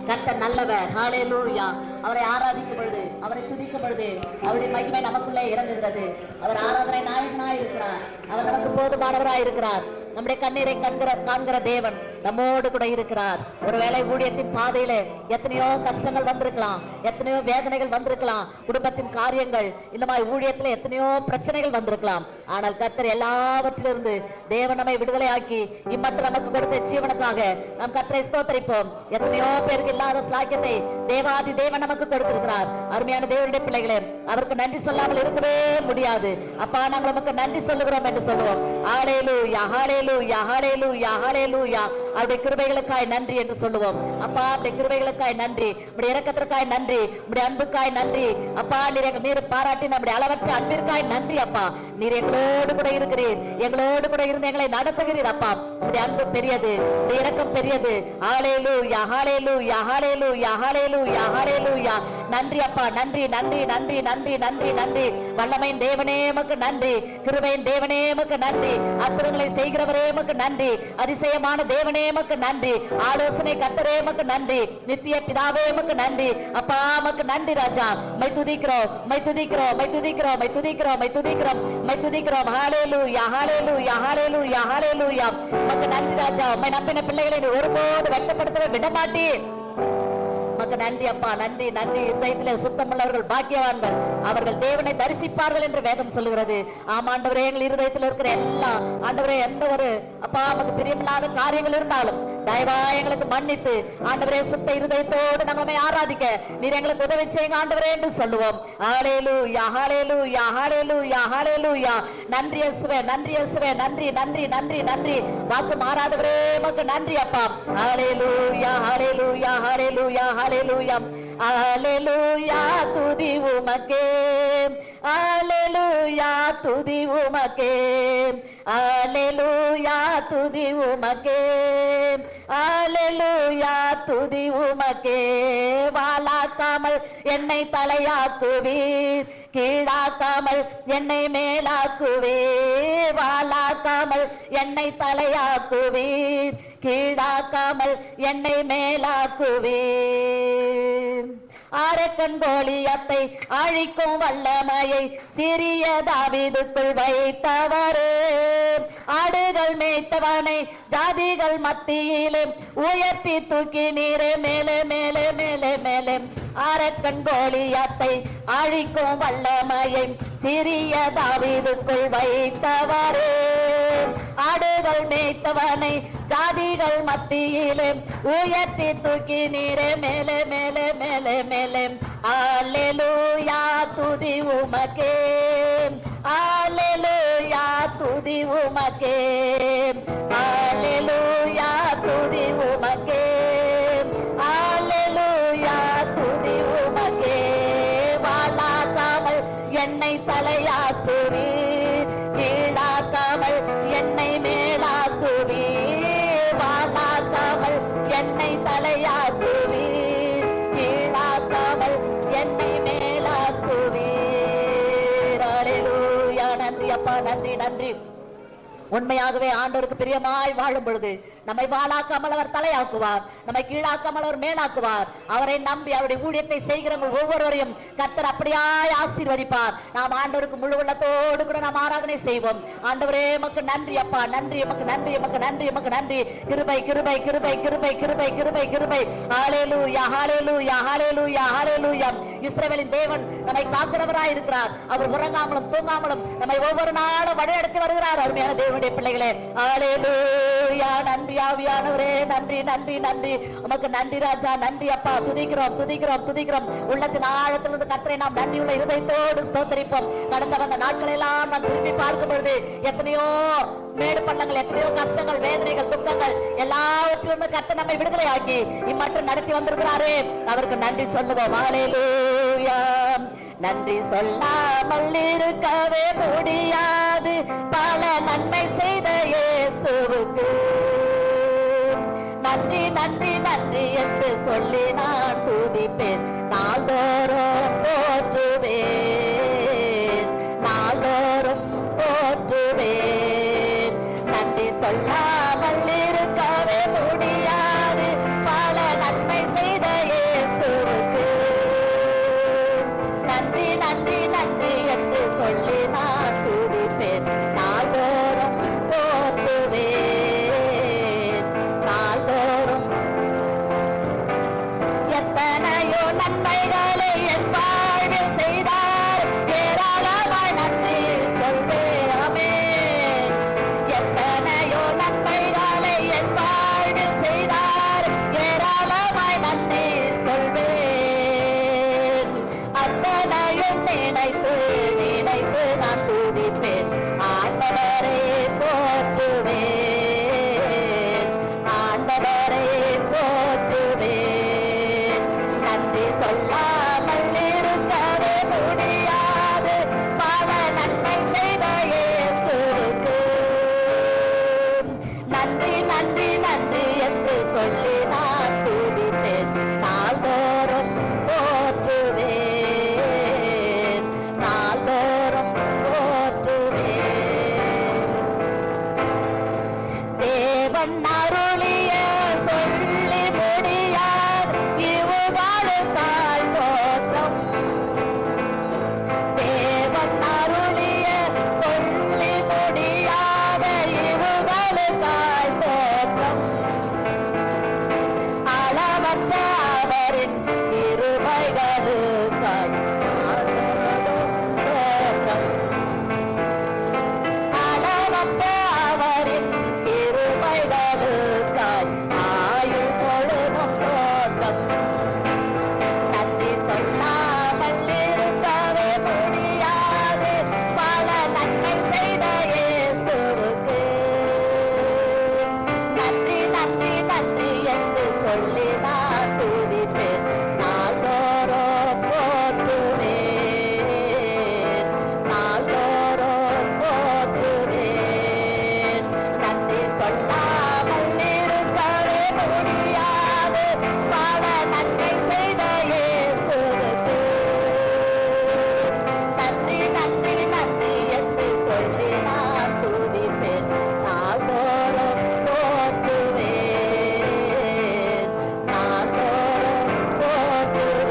கர்த்தர் நல்லவர். ஹalleluya. அவரை ஆராதிக்கும் பொழுது, அவரை துதிக்கும் பொழுது அவருடைய மகிமை நமக்குள்ளே இறங்குகிறது. அவர் ஆராதனை நாயகனாய் இருக்கிறார். அவர் நமக்கு போதுமானவராய் இருக்கிறார். நம்முடைய கண்ணீரை காண்கிற தேவன் நம்மோடு கூட இருக்கிறார். ஒருவேளை ஊழியத்தின் பாதையில எத்தனையோ கஷ்டங்கள் வந்திருக்கலாம், எத்தனையோ வேதனைகள் வந்திருக்கலாம், குடும்பத்தின் காரியங்கள் இந்த மாதிரி ஊழியத்துல எத்தனையோ பிரச்சனைகள் வந்திருக்கலாம். ஆனால் கர்த்தர் எல்லாவற்றிலிருந்து தேவன் நம்மை விடுதலையாக்கி இம்மற்ற நமக்கு கொடுத்த ஜீவனுக்காக நாம் கர்த்தரை ஸ்தோத்திரிப்போம். எத்தனையோ பேருக்கு இல்லாத ஸ்லாக்கியத்தை தேவாதி தேவன் நமக்கு கொடுத்திருக்கிறார். அருமையான தேவனுடைய பிள்ளைகளே, அவருக்கு நன்றி சொல்லாமல் இருக்கவே முடியாது. அப்பா, நாங்கள் நமக்கு நன்றி சொல்லுகிறோம் என்று சொல்லுவோம். ஹalleluya, ஹalleluya, ஹalleluya, ஹalleluya. அவருடைய கிருபைகளுக்காய் நன்றி என்று சொல்லுவோம். அப்பா, அவருடைய கிருபைகளுக்காய் நன்றி, உம்முடைய இரக்கத்திற்காய் நன்றி, உம்முடைய அன்புக்காய் நன்றி. அப்பா, நீர் பாராட்டி நம்முடைய அளவற்ற அன்பிற்காய் நன்றி. அப்பா, நீர் எங்களோடு கூட இருக்கிறீர், எங்களோடு கூட இருந்து எங்களை நடத்துகிறீர். அப்பா, உம்முடைய அன்பு பெரியது, உம்முடைய இரக்கம் பெரியது. ஹalleluya, ஹalleluya, ஹalleluya, ஹalleluya, ஹalleluya. நன்றி அப்பா, நன்றி நன்றி நன்றி நன்றி நன்றி நன்றி. வல்லமையின் தேவனே உமக்கு நன்றி, கிருபையின் தேவனே உமக்கு நன்றி, அற்புதங்களை செய்கிறவரே உமக்கு நன்றி, அதிசயமான தேவனே உமக்கு நன்றி, ஆலோசனை கர்த்தரே உமக்கு நன்றி, நித்திய பிதாவே உமக்கு நன்றி. அப்பா, உமக்கு நன்றி ராஜா. மை துதிக்கிறோம், மை துதிக்கிறோம், மை துதிக்கிறோம், மை துதிக்கிறோம், மை துதிக்கிறோம், மை துதிக்கிறோம். ஹalleluya, ஹalleluya, ஹalleluya, ஹalleluya. உமக்கு நன்றி ராஜா. உம்மை நம்பின பிள்ளைகளை ஒருபோது வெட்கப்படுத்தவே விடமாட்டீ. உமக்கு நன்றி அப்பா, நன்றி நன்றி. இதயத்திலே சுத்தமுள்ளவர்கள் பாக்கியவான்கள், அவர்கள் தேவனை தரிசிப்பார்கள் என்று வேதம் சொல்லுகிறது. ஆமா ஆண்டவரே, எங்கள் இருதயத்தில் இருக்கிற எல்லா ஆண்டவரே எந்த ஒரு அப்பா நமக்கு பிரியமில்லாத காரியங்கள் இருந்தாலும் தயவா எங்களுக்கு மன்னித்து ஆண்டவரே சுத்த இருதயத்தோடு நம்மை ஆராதிக்க நீர் எங்களுக்கு உதவி செய்யுங்க ஆண்டவரே என்று சொல்லுவோம். ஹalleluya, ஹalleluya, ஹalleluya, ஹalleluya. நன்றி இயேசுவே, நன்றி இயேசுவே, நன்றி நன்றி நன்றி நன்றி. வாக்கு மாறாதவரே உமக்கு நன்றி அப்பா. ஹalleluya, ஹalleluya, ஹalleluya, ஹalleluya, ஹalleluya. துதி உமக்கே, ஹalleluya, துதி உமக்கே, ஹalleluya, துதி உமக்கே, ஹalleluya, துதி உமக்கே. வாளாக்காமல் என்னை தலையாக்குவீர், கீழாக்காமல் என்னை மேலாக்குவீர். வாளாக்காமல் என்னை தலையாக்குவீர், கீழாக்காமல் என்னை மேலாக்குவீர். அரக்கன் கோலியத்தை அழிக்கும் வல்லமையை சிறிய தாவீதுக்குள் வைத்தவரே, ஆடுகள் மேய்த்தவனை ஜாதிகள் மத்தியிலே உயர்த்தி தூக்கி நீரே மேலே மேலே மேலே மேலே. அரக்கன் கோலியத்தை அழிக்கும் வல்லமையை சிறிய தாவீதுக்குள் வைத்தவரே, ஆடுகள் மேய்த்தவனை ஜாதிகள் மத்தியிலே உயர்த்தி தூக்கி நீரே மேலே மேலே மேலே மேலே. ஹalleluya, துதி உமக்கே, ஹalleluya, துதி உமக்கே, ஹalleluya, துதி உமக்கே, ஹalleluya, துதி உமக்கே. வாளாக்காமல் என்னை தலையாக்குவீர், கீழாக்காமல் என்னை மேலாக்குவீர். வாளாக்காமல் என்னை தலையாக்குவீர், கீழாக்காமல் என்னை மேலாக்குவீர். ஹalleluya. நன்றி அப்பா, நன்றி நன்றி. உண்மையாகவே ஆண்டவருக்கு பிரியமாய் வாழும் பொழுது நம்மை வாளாக்காமல் அவர் தலையாக்குவார், நம்மை கீழாக்காமல் அவர் மேலாக்குவார். அவரை நம்பி அவருடைய ஊழியத்தை செய்கிறவங்க ஒவ்வொருவரையும் கர்த்தர் அப்படியாய் ஆசீர்வதிப்பார். நாம் ஆண்டவருக்கு முழு உள்ளத்தோடு கூட நாம் ஆராதனை செய்வோம். ஆண்டவரே உமக்கு நன்றி அப்பா, நன்றி உமக்கு நன்றி, உமக்கு நன்றி, உமக்கு நன்றி. கிருபை கிருபை கிருபை கிருபை கிருபை கிருபை கிருபை. ஹalleluya, ஹalleluya, ஹalleluya, ஹalleluya. இஸ்ரவேலின் தேவன் நம்மை காக்கிறவராய் இருக்கிறார். அவர் உறங்காமலும் தூங்காமலும் நம்மை ஒவ்வொரு நாளும் வழிநடத்தி வருகிறார். அருமையான தேவனுடைய பிள்ளைகளே, ஹalleluya. நன்றி ஆவியானவரே, நன்றி நன்றி நன்றி. உமக்கு நன்றி ராஜா, நன்றி அப்பா. துதிக்கிறோம் துதிக்கிறோம் துதிக்கிறோம். உள்ளத்தின் ஆழத்திலிருந்து கர்த்தரை நாம் நன்றியுள்ள இருதயத்தோடு ஸ்தோத்திரிப்போம். கடந்த வந்த நாட்கள் எல்லாம் நாம் திரும்பி பார்க்கும் பொழுது எத்தனையோ மேடு பள்ளங்கள், எத்தனையோ கஷ்டங்கள், வேதனைகள், துக்கங்கள் எல்லாவற்றிலிருந்து கர்த்தர் நம்மை விடுதலையாக்கி இம்மட்டும் நடத்தி வந்திருக்கிறாரே, அவருக்கு நன்றி சொல்லுவோம். ஹalleluya. நன்றி சொல்லாமல் இருக்கவே முடியாது பல நன்மை செய்த இயேசுவுக்கு. நன்றி நன்றி நன்றி என்று சொல்லி நான் துதிப்பேன், நாள்தோறும் போற்றுவேன், நாள்தோறும் போற்றுவேன். நன்றி சொல்லாமல் இருக்கவே முடியாது பல நன்மை செய்த அளவற்ற அவரின் கிருபைகளுக்காய் அளவற்ற அவரின் கிருபைகளுக்காய் ஆயுள் பொழுதும் தோற்றம் நன்றி சொல்லாமல் இருக்கவே முடியாது பல நன்மை செய்த இயேசுவுக்கு நன்றி நன்றி நன்றி என்று சொல்லி நான் துதிப்பேன் நாள்தோறும் போற்றுவேன் நாள்தோறும் போற்றுவேன் நன்றி சொல்லாமல் இருக்கவே முடியாது பல நன்மை செய்த இயேசுவுக்கு நன்றி நன்றி நன்றி என்று சொல்லி நான் துதிப்பேன் நாள்தோறும் போற்றுவேன் நாள்தோறும்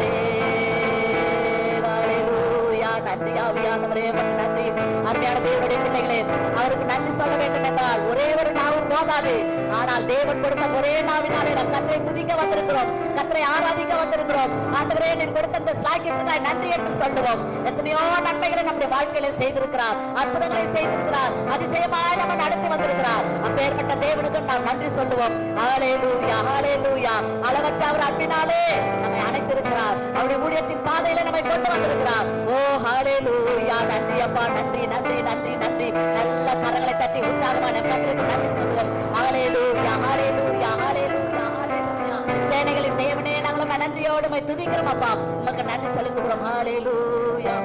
போற்றுவேன் ஹல்லேலூயா நன்றி ஆவியானவரே உமக்கு நன்றி அருமையான தேவனுடைய பிள்ளைகளே அவருக்கு நன்றி சொல்ல வேண்டும் என்றால் ஒரே ஒரு நாவும் போதாது ஆனால் தேவன் கொடுத்த ஒரே நாவினாலே நாம் கர்த்தரை துதிக்க வந்திருக்கிறோம் கர்த்தரை ஆராதிக்க வந்திருக்கிறோம் ஆண்டவரே நீர் கொடுத்த இந்த ஸ்லாக்கியத்துக்காய் நன்றி என்று சொல்லுவோம் எத்தனையோ நன்மைகளை நம்முடைய வாழ்க்கையில செய்திருக்கிறார் அற்புதங்களை செய்திருக்கிறார் அதிசயமாய் நம்ம நடத்தி வந்திருக்கிறார் அப்பேற்பட்ட தேவனுக்கு நாம் நன்றி சொல்லுவோம் ஹல்லேலூயா ஹல்லேலூயா அளவற்ற அவர் அன்பினாலே நம்மை அணைத்திருக்கிறார் அவருடைய ஊழியத்தின் பாதையில நம்மை கொண்டு வந்திருக்கிறார் ஓ ஹல்லேலூயா நன்றி அப்பா நன்றி நன்றி நன்றி நன்றி நல்ல கரங்களை தட்டி உற்சாகமான கர்த்தருக்கு நன்றி சொல்லுவோம் ஹல்லேலூயா ஹல்லேலூயா ஹல்லேலூயா ஹல்லேலூயா சேனைகளின் தேவனே நாங்கள் நன்றியோடு உம்மை துதிக்கிறோம் அப்பா உமக்கு நன்றி செலுத்துகிறோம் ஹல்லேலூயா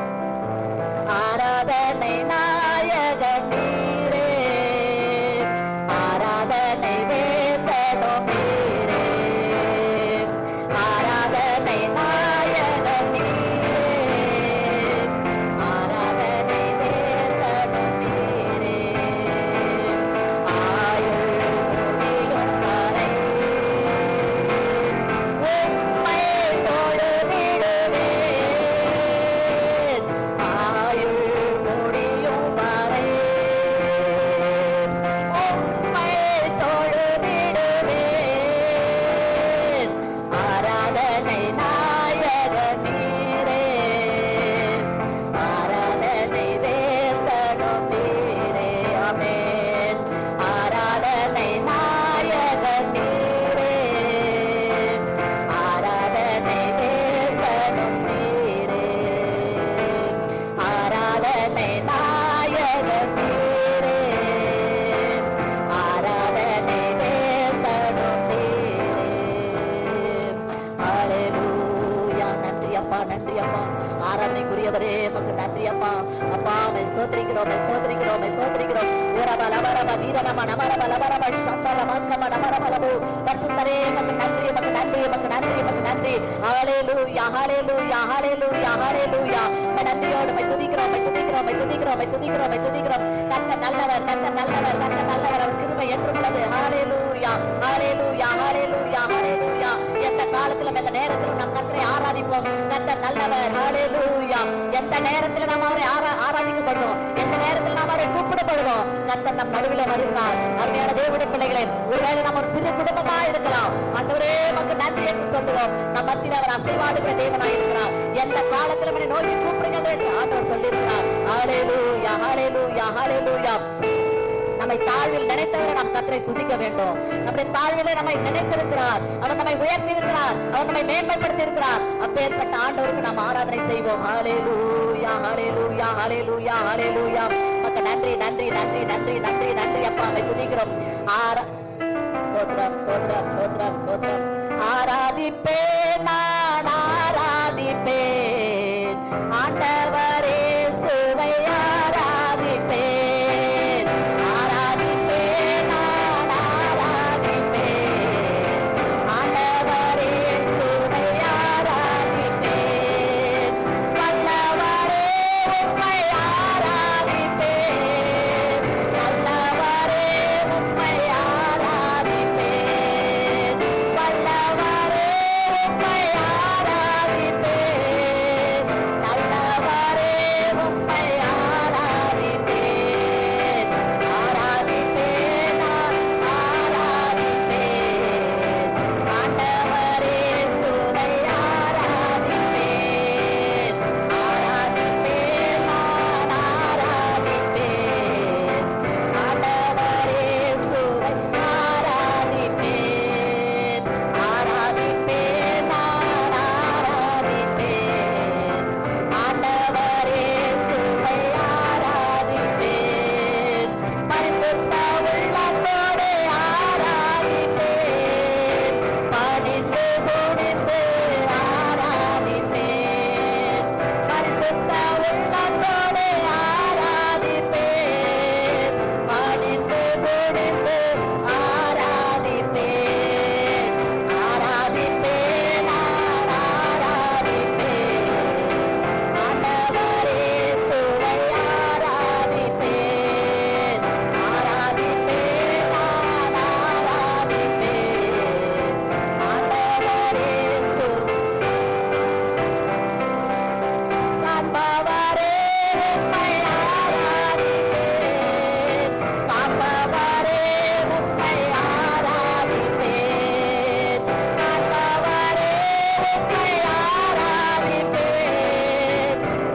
ஆராதனை நாயக நீரே ஆராதனை வேதனும் நீரே ஆராதனை நாயக நீரே ஆராதனை வேதனும் நீரே ஆயுள் முடியும் வரை உம்மை தொழுதிடுவேன் ஆயுள் முடியும் வரை உம்மை தொழுதிடுவேன் ஆராதனை நாயக நீரே ஆராதனை தேசனும் நீரே ஆமென் ஆராதனை நாயக நீரே ஆராதனை தேசனும் நீரே ஆராதனை நாயக நீரே ஆராதனை தேசனும் நீரே ஹல்லேலூயா நன்றி அப்பா ஆராதனைக்குரியவரே உமக்கு நன்றி அப்பா அப்பா உம்மை ஸ்தோத்திரிக்கிறோம் உம்மை ஸ்தோத்திரிக்கிறோம் உம்மை ஸ்தோத்திரிக்கிறோம் ஓரப லபரப வீரனம நமரப லபரப சந்தரமக்கம நமரபலபு பரிசுத்தரே உமக்கு நன்றி உமக்கு நன்றி உமக்கு நன்றி உமக்கு நன்றி ஹல்லேலூயா ஹல்லேலூயா ஹல்லேலூயா ஹல்லேலூயா உம்மை நன்றியோடு உம்மை துதிக்கிறோம் உம்மை துதிக்கிறோம் உம்மை துதிக்கிறோம் உம்மை துதிக்கிறோம் உம்மை துதிக்கிறோம் கர்த்தர் நல்லவர் கர்த்தர் நல்லவர் கர்த்தர் நல்லவர் அவர் கிருபை என்றும் உள்ளது ஹல்லேலூயா ஹல்லேலூயா ஹல்லேலூயா ஹல்லேலூயா எந்த காலத்திலும் எந்த நேரத்திலும் நாம் கர்த்தரை ஆராதிப்போம் கர்த்தர் நல்லவர் ஹல்லேலூயா எந்த நேரத்தில் நாம் அவரை ஆராதிக்கப்படுவோம் எந்த நேரத்தில் நாம் அவரை கூப்பிடப்படுவோம் கர்த்தர் நம் நடுவில் வருகிறார் அருமையான தேவனுடைய பிள்ளைகளே ஒருவேளை நாம் ஒரு சிறு குடும்பமா இருக்கலாம் ஆண்டவரே உமக்கு நன்றி என்று சொல்லுவோம் நம் மத்தியில் அவர் அசைவாடுகிற தேவனாய் இருக்கிறார் எந்த காலத்திலும் என்னை நோக்கி கூப்பிடுங்கள் என்று ஆண்டவர் சொல்லியிருக்கிறார் ஹல்லேலூயா ஹல்லேலூயா ஹல்லேலூயா நம்மை தாழ்வில் நினைத்தவரை நாம் கர்த்தரை துதிக்க வேண்டும் நம்முடைய தாழ்விலே நம்மை நினைத்திருக்கிறார் அவர் நம்மை உயர்த்தி இருக்கிறார் அவர் நம்மை மேம்படுத்தி இருக்கிறார் அப்பேற்பட்ட ஆண்டவருக்கு நாம் ஆராதனை செய்வோம் ஹல்லேலூயா ஹல்லேலூயா ஹல்லேலூயா ஹல்லேலூயா மக்கள் நன்றி நன்றி நன்றி நன்றி நன்றி நன்றி அப்பா நம்மை துதிக்கிறோம் ஸ்தோத்திரம் ஸ்தோத்திரம் ஸ்தோத்திரம் ஸ்தோத்திரம் ஆராதிப்பேன் நான் ஆராதிப்பேன் ஆண்டவரே சுவை ஆராதிப்பேன் ஆராதிப்பேன் நான் ஆராதிப்பேன் ஆண்டவரே சுவை ஆராதிப்பேன் வல்லவரே உம்மை ஆராதிப்பேன் நல்லவரே உம்மை ஆராதிப்பேன் வல்லவரே உம்மை ஆராதிப்பேன்.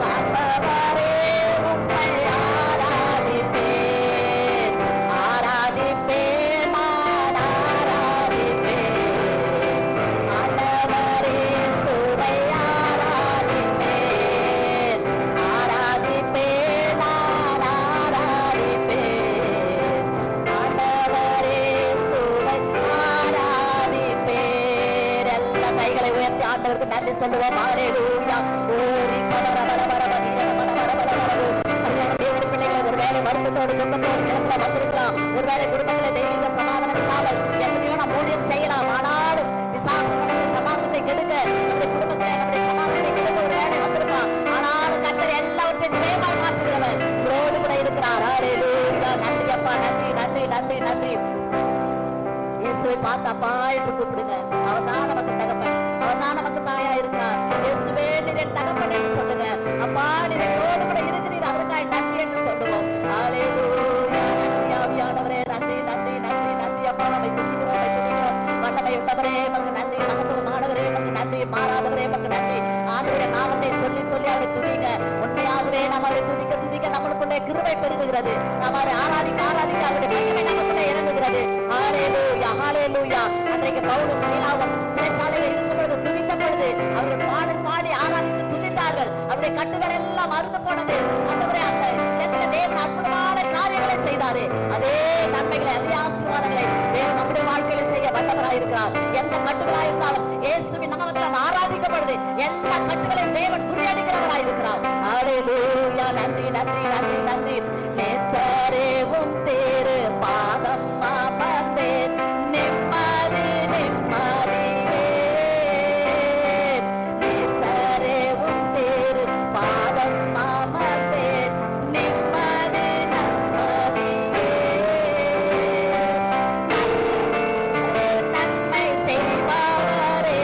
ஆண்டவரே உம்மை ஆராதிப்பேன். ஆராதிப்பேன் நான் ஆராதிப்பேன். ஆண்டவரே சுவை ஆராதிப்பேன். ஆராதிப்பேன் நான் ஆராதிப்பேன். ஆண்டவரே சுவை ஆராதிப்பேன். எல்லா கைகளை உயர்த்தி ஆண்டவருக்கு நன்றி சொல்லுவோம். ஹல்லேலூயா. ஓரி பலர பல பல பல பல பல பல தேவனுடைய பிள்ளைகளை ஒருவேளை வருத்தத்தோடு துக்கத்தோடு நிரப்ப வந்திருக்கலாம். ஒருவேளை குடும்பத்தில் தெய்வீக சமாதானம் இல்லாமல் எத்தனையோ நாம் ஊழியம் செய்யலாம். ஆனாலும் சமாதானத்தை கெடுக்க நம்முடைய குடும்பத்தை நம்முடைய சமாதானத்தை கெடுக்க ஒரு வேலை வந்திருக்கலாம். ஆனாலும் கர்த்தர் எல்லாவற்றையும் ஜெயமாய் மாற்றுகிறவர் உங்களோடு கூட இருக்கிறார். ஹல்லேலூயா. நன்றி அப்பா, நன்றி நன்றி நன்றி நன்றி. இயேசுவை பார்த்து அப்பா என்று கூப்பிடுங்க. அவர் தான் நமக்கு தகப்பன், அவர் தான் நமக்கு தாயா இருக்கிறார். இயேசுவே நீர் என் தகப்பன் என்று சொல்லுங்க. அப்பா நீர் என்னோடு கூட இருக்கிறீர், அவருக்காய் நன்றி என்று சொல்லுவோம். ஹல்லேலூயா. நன்றி ஆவியானவரே, நன்றி நன்றி நன்றி நன்றி அப்பா. நம்மை துதிக்கிறோம், நம்மை துதிக்கிறோம். வல்லமை உள்ளவரே உமக்கு நன்றி. மகத்துவமானவரே உமக்கு நன்றி. மாறாதவரே உமக்கு நன்றி. ஆண்டவருடைய நாமத்தை சொல்லி சொல்லி அவரை துதிங்க. உண்மையாகவே நாம் அவரை துதிக்க துதிக்க நம்மளுக்குள்ளே கிருபை பெருகுகிறது. நாம் அவரை ஆராதிக்க ஆராதிக்க அவருடைய மகிமை நமக்குள்ளே இறங்குகிறது. ஹல்லேலூயா ஹல்லேலூயா. அன்றைக்கு பவுலும் சீலாவும் சிறைச்சாலையில் இருக்கும் பொழுது துதித்த பொழுது அவர்கள் பாடி பாடி ஆராதித்து துதித்தார்கள். அவருடைய கட்டுகள் எல்லாம் அறுந்து போனது. ஆண்டவரே அந்த இடத்துல தேவன் அற்புதமான காரியங்களை செய்தாரு. அதே நன்மைகளை அதே ஆசீர்வாதங்களை தேவன் நம்முடைய வாழ்க்கையில செய்ய வல்லவராயிருக்கிறார். எந்த கட்டுகளாக இருந்தாலும் இயேசுவின் நாமத்தில் ஆராதிக்கப்படுது. எல்லா கட்டுகளையும் தேவன் குறியடிக்கிறவராயிருக்கிறார். ஹல்லேலூயா. நன்றி நன்றி நன்றி நன்றி. நேசரேவும் தேரு பாதம் அமர்ந்தேன். நிம்மதி நிம்மதியே. நேசரேவும் தேரு பாதம் அமர்ந்தேன். நிம்மதி நிம்மதியே. நன்மை செய்பவரே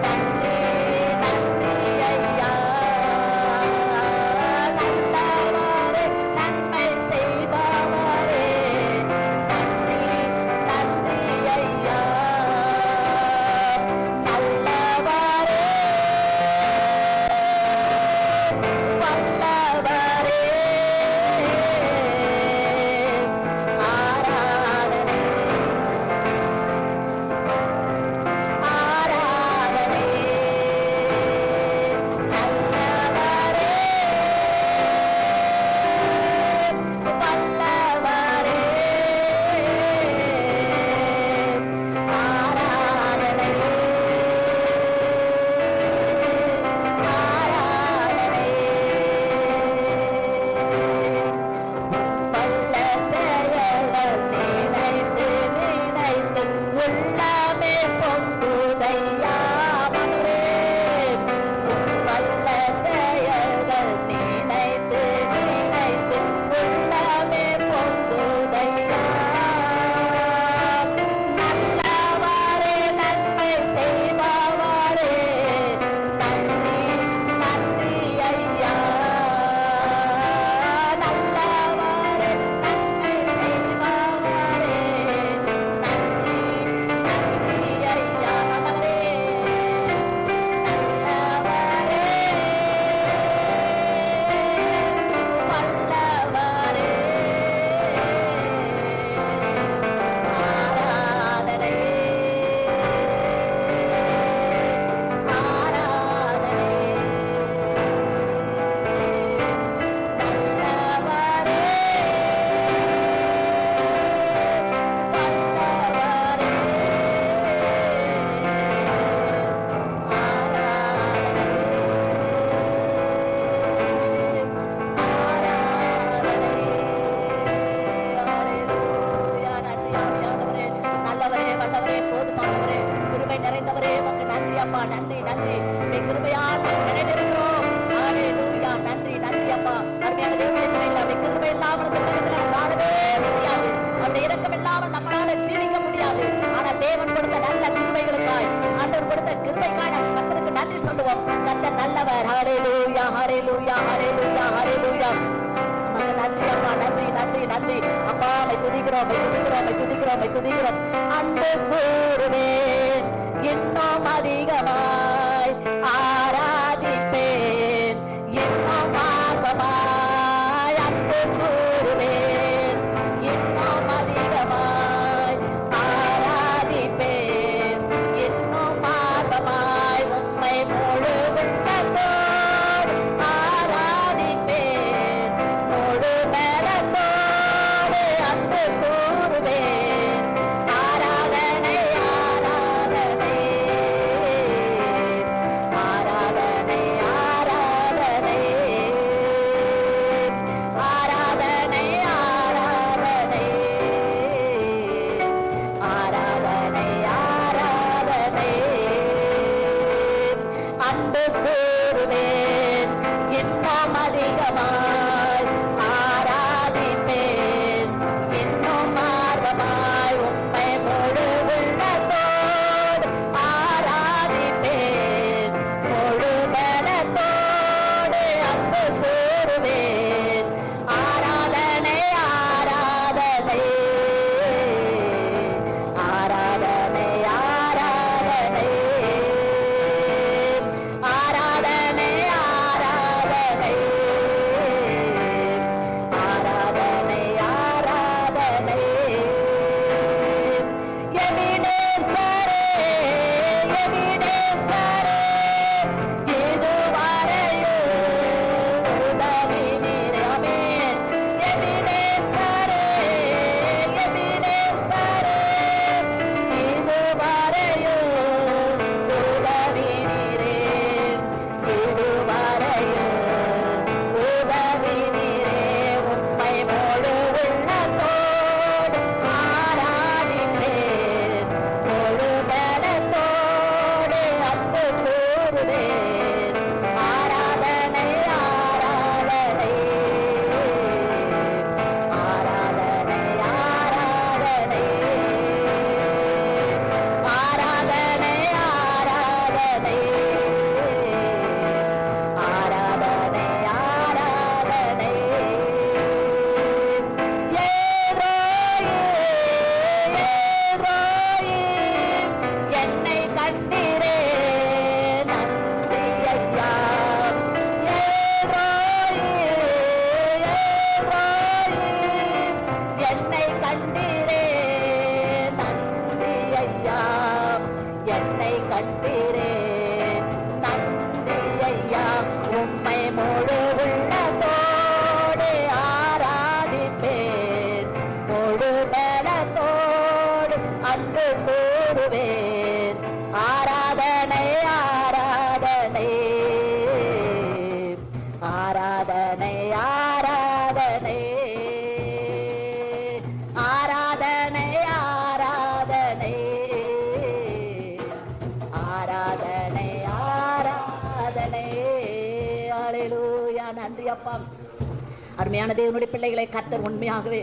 நன்றி நன்றி ஐயா. நல்லவரே நன்மை செய்பவரே நன்றி நன்றி ஐயா. நல்லவரே வல்லவரே ஆராதனை ஆராதனை. நல்லவரே வல்லவரே ஆராதனை ஆராதனை. வல்ல செயல்கள் நினைத்து நினைத்து உள்ளமே பொங்குதையா மனமே. வல்ல செயல்கள் நினைத்து நினைத்து உள்ளமே பொங்குதையா. நல்லவரே நன்மை செய்பவரே நன்றி நன்றி ஐயா. நல்லவரே நன்மை செய்பவரே நன்றி நன்றி ஐயா. நல்லவரே நல்லவரே வல்லவரே ஆராதனை ஆராதனை. நல்லவரே வல்லவரே நல்லவரே வல்லவரே போதுமானவரே கிருபை நிறைந்தவரே உமக்கு நன்றி அப்பா. நன்றி நன்றி. உம்முடைய கிருபையால் நாங்கள் நிறைந்திருக்கிறோம். ஹல்லேலூயா. நன்றி நன்றி அப்பா. அருமையான தேவனுடைய பிள்ளைகளே, அவருடைய கிருபை இல்லாமல் இந்த உலகத்தில் நாம் வாழவே முடியாது. அவருடைய இரக்கம் இல்லாமல் நம்மளால ஜீவிக்க முடியாது. ஆனால் தேவன் கொடுத்த நல்ல கிருபைகளுக்காய் ஆண்டவர் கொடுத்த கிருபைக்காய் நாம் கர்த்தருக்கு நன்றி சொல்லுவோம். கர்த்தர் நல்லவர். ஹல்லேலூயா ஹல்லேலூயா ஹல்லேலூயா ஹல்லேலூயா. உமக்கு நன்றி அப்பா. நன்றி நன்றி நன்றி அப்பா. மை துதிக்கிறோம் மை துதிக்கிறோம் மை துதிக்கிறோம் மை துதிக்கிறோம். அன்பு கூறுவேன் இன்னும் அதிகமா அருமையான தேவனுடைய பிள்ளைகளை கர்த்தர் உண்மையாகவே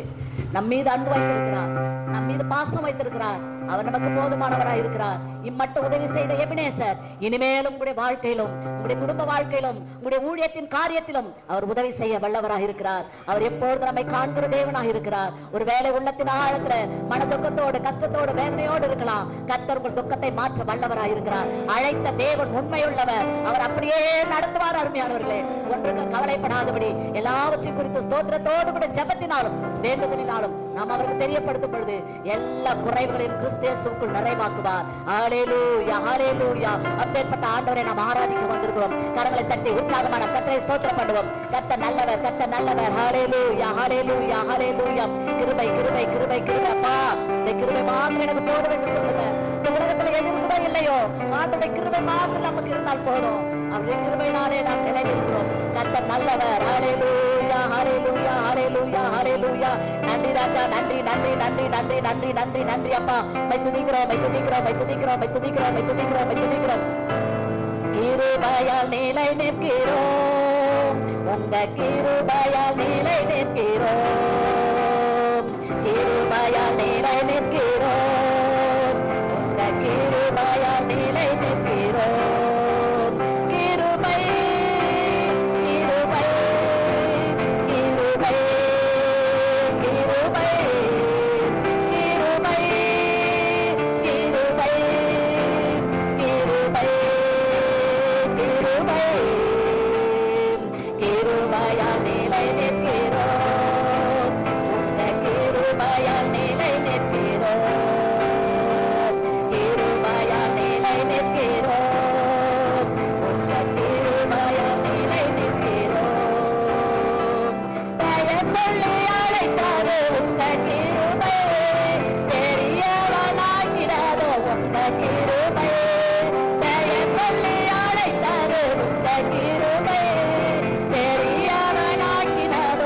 நம் மீது அன்பு வைத்திருக்கிறார், நம் மீது பாசம் வைத்திருக்கிறார். அவர் நமக்கு போதுமானவராய் இருக்கிறார். இம்மட்டும் உதவி செய்த எபினேசர் இனிமேலும் உங்களுடைய வாழ்க்கையிலும், உங்களுடைய குடும்ப வாழ்க்கையிலும், உங்களுடைய ஊழியத்தின் காரியத்திலும் அவர் உதவி செய்ய வல்லவராக இருக்கிறார். அவர் எப்பொழுது நம்மை காண்கிற தேவனாக இருக்கிறார். ஒரு வேலை உள்ளத்தின் ஆழத்துல மன துக்கத்தோடு, கஷ்டத்தோடு, வேதனையோடு இருக்கலாம். கர்த்தர் உங்கள் துக்கத்தை மாற்ற வல்லவராக இருக்கிறார். அழைத்த தேவன் உண்மையுள்ளவர். அவர் அப்படியே நடத்துவார். அருமையானவர்களே, ஒன்றுக்கு கவலைப்படாதபடி எல்லாவற்றையும் குறித்து ஸ்தோத்திரத்தோடு கூட ஜெபத்தினாலும் வேண்டுதலினாலும் நாம் அவருக்கு தெரியப்படுத்தும் பொழுது எல்லா குறைகளையும் கிறிஸ்தேசுக்குள் நிறைவாக்குவார். ஹல்லேலூயா, ஹல்லேலூயா. அப்பேற்பட்ட ஆண்டவரை நாம் ஆராதிக்க வந்திருக்கிறோம். கரங்களை தட்டி உற்சாகமான கர்த்தரை ஸ்தோத்திரம் பண்ணுவோம். கர்த்தர் நல்லவர், கர்த்தர் நல்லவர். ஹல்லேலூயா, ஹல்லேலூயா, ஹல்லேலூயா. கிருபை, கிருபை, கிருபை, கிருபை. அப்பா, இந்த கிருபை மாத்திரம் எனக்கு போதும் என்று சொல்லுங்க. இந்த உலகத்துல எது கூட இல்லையோ ஆண்டவருடைய கிருபை மாத்திரம் நமக்கு இருந்தால் போதும். அவருடைய கிருபையினாலே நாம் நிலைநிற்கிறோம். கர்த்தர் நல்லவர். ஹல்லேலூயா, ஹல்லேலூயா, ஹல்லேலூயா, ஹல்லேலூயா. நன்றி ராஜா, நன்றி, நன்றி, நன்றி, நன்றி, நன்றி, நன்றி, நன்றி. அப்பா, துதிக்கிறோம், துதிக்கிறோம், துதிக்கிறோம், துதிக்கிறோம், துதிக்கிறோம், துதிக்கிறோம். கிருபையால் நிலை நிற்கிறோம், உங்க கிருபையால் நிலை நிற்கிறோம். கிருபையால் நிலை நிற்கிறோம், உங்க கிருபையால் நிலை நிற்கிறோம். கிருபை, கிருபை, கிருபை, கிருபை, கிருபை, கிருபை, கிருபை, கிருபை. கிருபையால் நிலை நிற்கிறோம், உங்க கிருபையால் நிலை நிற்கிறோம். கிருபையால் நிலை நிற்கிறோம், உங்க கிருபையால் நிலை நிற்கிறோம். பெயர் சொல்லி அழைத்தாரோ உங்க கிருபை, பெரியவனாகிறதோ உங்க கிருபை. பெயர் சொல்லி அழைத்தாரோ உங்க கிருபை, பெரியவனாகிறதோ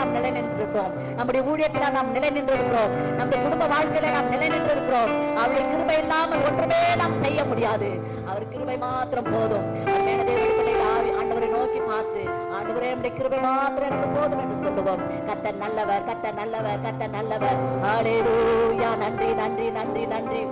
நாம் நிலை நின்றிருக்கிறோம். நம்முடைய ஊழியத்தில நாம் நிலை நின்றிருக்கிறோம். நம்முடைய குடும்ப வாழ்க்கையில நாம் நிலை நின்றிருக்கிறோம். அவருடைய கிருபை இல்லாமல் ஒன்றுமே நாம் செய்ய முடியாது. அவர் கிருபை மாத்திரம் போதும். ஆண்டவரை நோக்கி பார்த்து, ஆண்டவரே நம்முடைய கிருபை மாத்திரம் எனக்கு போதும் என்று சொல்லுவோம். கர்த்தர் நல்லவர், கர்த்தர் நல்லவர், கர்த்தர் நல்லவர். ஹல்லேலூயா. நன்றி நன்றி நன்றி நன்றி.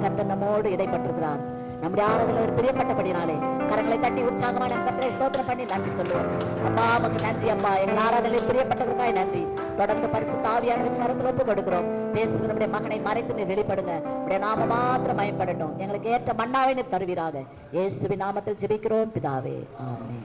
கர்த்தர் நம்மோடு இடைப்பட்டிருக்கிறார். நம்முடைய ஆராதனையில் பிரியப்பட்டபடினாலே கரங்களை தட்டி உற்சாகமான கர்த்தரை ஸ்தோத்திரம் பண்ணி நன்றி சொல்லுவோம். அப்பா உமக்கு நன்றி அப்பா. எங்கள் ஆராதனையில் பிரியப்பட்டதற்காய் நன்றி. தொடர்ந்து பரிசுத்த ஆவியானவரின் கரத்தில் ஒப்பு கொடுக்கிறோம். பேசுகிற நம்முடைய மகனை மறைத்து நீர் வெளிப்படுங்க. உடைய நாம மாத்திரம் பயன்படட்டும். எங்களுக்கு ஏற்ற மன்னாவை நீர் தருவீராக. இயேசுவின் நாமத்தில் ஜெபிக்கிறோம் பிதாவே, ஆமென்.